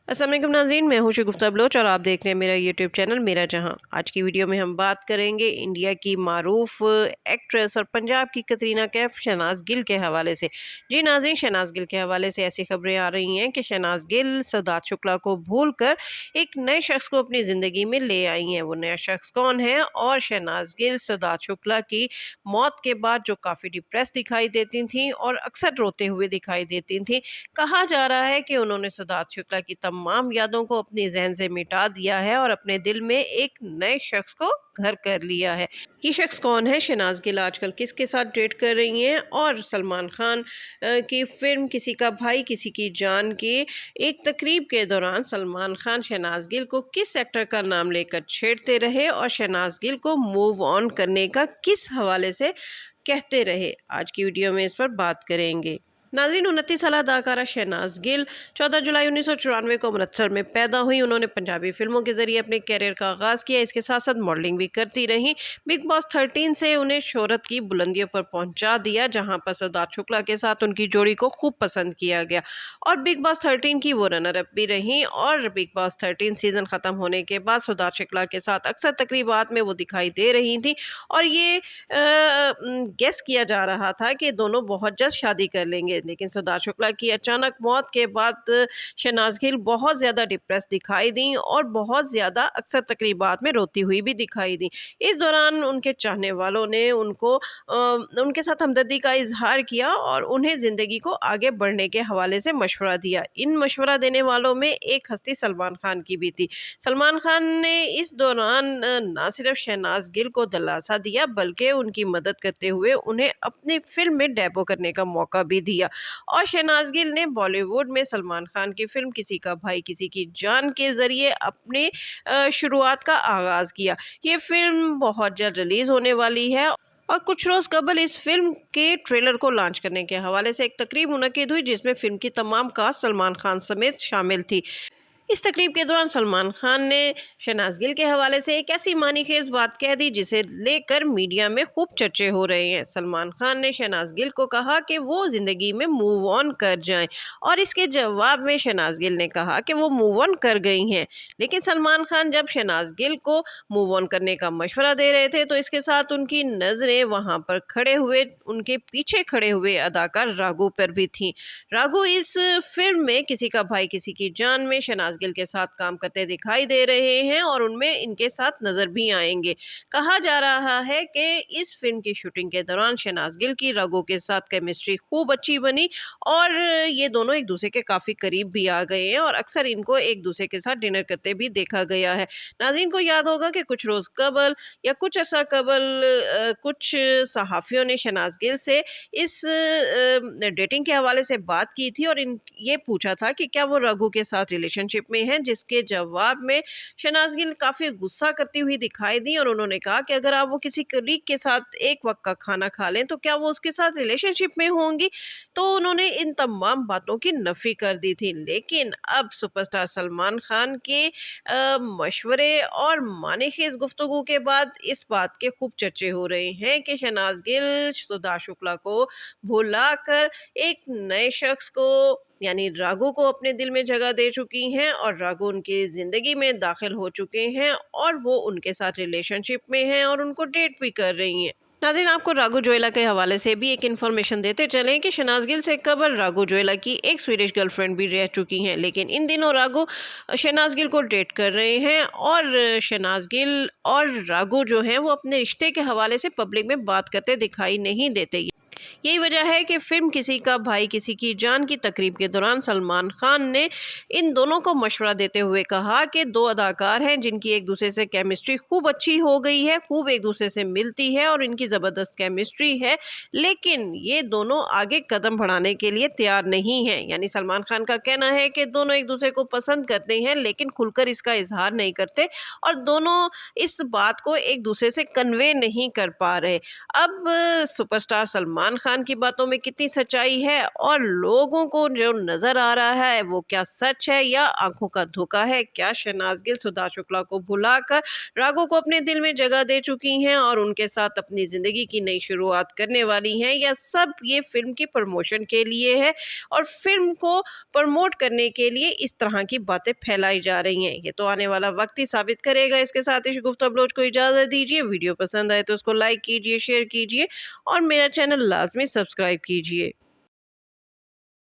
अस्सलाम वालेकुम नाज़रीन, मैं हूं शगुफ्ता बलोच और आप देख रहे हैं मेरा यूट्यूब चैनल मेरा जहां। आज की वीडियो में हम बात करेंगे इंडिया की मारूफ एक्ट्रेस और पंजाब की कतरीना कैफ शहनाज गिल के हवाले से। जी नाज़रीन, शहनाज गिल के हवाले से ऐसी खबरें आ रही हैं कि शहनाज गिल सिद्धार्थ शुक्ला को भूलकर एक नए शख्स को अपनी ज़िंदगी में ले आई हैं। वो नया शख्स कौन है? और शहनाज गिल सिद्धार्थ शुक्ला की मौत के बाद जो काफ़ी डिप्रेस दिखाई देती थी और अक्सर रोते हुए दिखाई देती थी, कहा जा रहा है कि उन्होंने सिद्धार्थ शुक्ला की तमाम यादों को अपने जहन से मिटा दिया है और अपने दिल में एक नए शख्स को घर कर लिया है। ये शख्स कौन है? शहनाज गिल आजकल किसके साथ डेट कर रही हैं? और सलमान खान की फिल्म किसी का भाई किसी की जान के एक तकरीब के दौरान सलमान खान शहनाज गिल को किस एक्टर का नाम लेकर छेड़ते रहे और शहनाज गिल को मूव ऑन करने का किस हवाले से कहते रहे, आज की वीडियो में इस पर बात करेंगे। नाज़रीन, 29 साल अदाकारा शहनाज गिल 14 जुलाई 1994 को अमृतसर में पैदा हुई। उन्होंने पंजाबी फिल्मों के जरिए अपने कैरियर का आगाज़ किया। इसके साथ साथ मॉडलिंग भी करती रहीं। बिग बॉस 13 से उन्हें शोहरत की बुलंदियों पर पहुंचा दिया, जहां पर सिद्धार्थ शुक्ला के साथ उनकी जोड़ी को खूब पसंद किया गया और बिग बॉस 13 की वो रनर अप भी रहीं। और बिग बॉस 13 सीजन ख़त्म होने के बाद सिद्धार्थ शुक्ला के साथ अक्सर तकरीबात में वो दिखाई दे रही थी और ये गेस किया जा रहा था कि दोनों बहुत जल्द शादी कर लेंगे। लेकिन सिद्धार्थ शुक्ला की अचानक मौत के बाद शहनाज गिल बहुत ज़्यादा डिप्रेस दिखाई दी और बहुत ज़्यादा अक्सर तकरीबात में रोती हुई भी दिखाई दी। इस दौरान उनके चाहने वालों ने उनके साथ हमदर्दी का इजहार किया और उन्हें ज़िंदगी को आगे बढ़ने के हवाले से मशवरा दिया। इन मशवरा देने वालों में एक हस्ती सलमान खान की भी थी। सलमान खान ने इस दौरान ना सिर्फ शहनाज गिल को दिलासा दिया बल्कि उनकी मदद करते हुए उन्हें अपनी फिल्म में डेब्यू करने का मौका भी दिया। और शहनाज गिल ने बॉलीवुड में सलमान खान की फिल्म किसी का भाई किसी की जान के जरिए अपने शुरुआत का आगाज किया। ये फिल्म बहुत जल्द रिलीज होने वाली है और कुछ रोज कबल इस फिल्म के ट्रेलर को लॉन्च करने के हवाले से एक तकरीब मुनक्किद हुई, जिसमें फिल्म की तमाम कास्ट सलमान खान समेत शामिल थी। इस तकरीब के दौरान सलमान खान ने शहनाज गिल के हवाले से एक ऐसी मानीखेज बात कह दी जिसे लेकर मीडिया में खूब चर्चे हो रहे हैं। सलमान खान ने शहनाज गिल को कहा कि वो ज़िंदगी में मूव ऑन कर जाएं और इसके जवाब में शहनाज गिल ने कहा कि वो मूव ऑन कर गई हैं। लेकिन सलमान खान जब शहनाज गिल को मूव ऑन करने का मशवरा दे रहे थे तो इसके साथ उनकी नज़रें वहाँ पर खड़े हुए उनके पीछे खड़े हुए अदाकार राघु पर भी थीं। राघु इस फिल्म में किसी का भाई किसी की जान में शहनाज गिल के साथ काम करते दिखाई दे रहे हैं और उनमें इनके साथ नजर भी आएंगे। कहा जा रहा है कि इस फिल्म की शूटिंग के दौरान शहनाज गिल की राघु के साथ केमिस्ट्री खूब अच्छी बनी और ये दोनों एक दूसरे के काफी करीब भी आ गए हैं और अक्सर इनको एक दूसरे के साथ डिनर करते भी देखा गया है। नाज़रीन को याद होगा कि कुछ रोज कबल या कुछ अर्सा कबल कुछ सहाफियों ने शहनाज गिल से इस डेटिंग के हवाले से बात की थी और ये पूछा था कि क्या वो राघु के साथ रिलेशनशिप में है, जिसके जवाब में शहनाज गिल काफी गुस्सा करती हुई दिखाई दी और उन्होंने कहा कि अगर आप वो किसी कलीग के साथ एक वक्त का खाना खा लें तो क्या वो उसके साथ रिलेशनशिप में होंगी। तो उन्होंने इन तमाम बातों की नफी कर दी थी। लेकिन अब सुपरस्टार सलमान खान के मशवरे और मानेखेज गुफ्तगू के बाद इस बात के खूब चर्चे हो रहे हैं कि शहनाज गिल सिद्धार्थ शुक्ला को भुलाकर एक नए शख्स को यानी राघु को अपने दिल में जगह दे चुकी हैं और राघु उनकी ज़िंदगी में दाखिल हो चुके हैं और वो उनके साथ रिलेशनशिप में हैं और उनको डेट भी कर रही हैं। नाज़रीन, आपको राघु जोएला के हवाले से भी एक इन्फॉर्मेशन देते चलें कि शहनाज गिल से कबल राघु जोएला की एक स्वीडिश गर्लफ्रेंड भी रह चुकी हैं। लेकिन इन दिनों राघु शहनाज गिल को डेट कर रहे हैं और शहनाज गिल और राघु जो हैं वो अपने रिश्ते के हवाले से पब्लिक में बात करते दिखाई नहीं देते। यही वजह है कि फिल्म किसी का भाई किसी की जान की तकरीब के दौरान सलमान खान ने इन दोनों को मशवरा देते हुए कहा कि दो अदाकार हैं जिनकी एक दूसरे से केमिस्ट्री खूब अच्छी हो गई है, खूब एक दूसरे से मिलती है और इनकी ज़बरदस्त केमिस्ट्री है, लेकिन ये दोनों आगे कदम बढ़ाने के लिए तैयार नहीं हैं। यानी सलमान खान का कहना है कि दोनों एक दूसरे को पसंद करते हैं लेकिन खुलकर इसका इजहार नहीं करते और दोनों इस बात को एक दूसरे से कन्वे नहीं कर पा रहे। अब सुपरस्टार सलमान खान की बातों में कितनी सच्चाई है और लोगों को जो नजर आ रहा है वो क्या सच है या आंखों का धोखा है। क्या शहनाज गिल सुधा शुक्ला को भुलाकर राघव को अपने दिल में जगह दे चुकी हैं और उनके साथ अपनी जिंदगी की नई शुरुआत करने वाली हैं, या सब ये फिल्म की प्रमोशन के लिए है और फिल्म को प्रमोट करने के लिए इस तरह की बातें फैलाई जा रही हैं। ये तो आने वाला वक्त ही साबित करेगा। इसके साथ ही गुफ्ता बलोच को इजाजत दीजिए। वीडियो पसंद आए तो उसको लाइक कीजिए, शेयर कीजिए और मेरा चैनल लाजमी सब्सक्राइब कीजिए।